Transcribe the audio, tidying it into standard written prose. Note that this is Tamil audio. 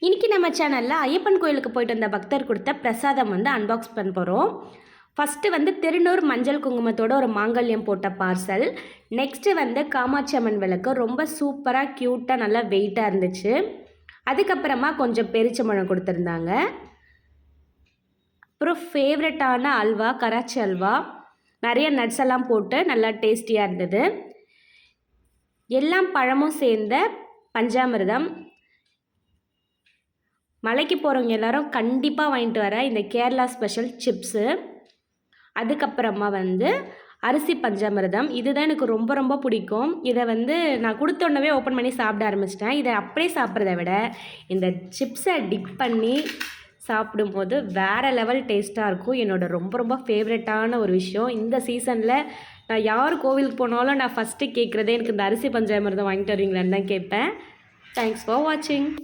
இன்றைக்கி நம்ம சேனலில் ஐயப்பன் கோயிலுக்கு போயிட்டு வந்த பக்தர் கொடுத்த பிரசாதம் வந்து அன்பாக்ஸ் பண்ண போகிறோம். ஃபஸ்ட்டு வந்து திருநூறு மஞ்சள் குங்குமத்தோட ஒரு மாங்கல்யம் போட்ட பார்சல். நெக்ஸ்ட்டு வந்து காமாட்சி அம்மன் விளக்கு ரொம்ப சூப்பராக க்யூட்டாக நல்லா வெயிட்டாக இருந்துச்சு. அதுக்கப்புறமா கொஞ்சம் பெரிச்சம்பழம் கொடுத்துருந்தாங்க. அப்புறம் ஃபேவரட்டான அல்வா, கராச்சி அல்வா, நிறைய நட்ஸ் எல்லாம் போட்டு நல்லா டேஸ்டியாக இருந்தது. எல்லாம் பழமும் சேர்ந்த பஞ்சாமிர்தம். மலைக்கு போகிறவங்க எல்லாரும் கண்டிப்பாக வாங்கிட்டு வர இந்த கேரளா ஸ்பெஷல் சிப்ஸு. அதுக்கப்புறமா வந்து அரிசி பஞ்சாமிர்தம். இதுதான் எனக்கு ரொம்ப ரொம்ப பிடிக்கும். இதை வந்து நான் கொடுத்தோன்னவே ஓப்பன் பண்ணி சாப்பிட ஆரம்பிச்சிட்டேன். இதை அப்படியே சாப்பிட்றத விட இந்த சிப்ஸை டிப் பண்ணி சாப்பிடும்போது வேறு லெவல் டேஸ்ட்டாக இருக்கும். என்னோடய ரொம்ப ரொம்ப ஃபேவரட்டான ஒரு விஷயம். இந்த சீசனில் நான் யார் கோவிலுக்கு போனாலும் நான் ஃபஸ்ட்டு கேட்குறதே எனக்கு இந்த அரிசி பஞ்சாமிர்தம் வாங்கிட்டு வருவீங்களான்னு தான் கேட்பேன். தேங்க்ஸ் ஃபார் வாட்சிங்.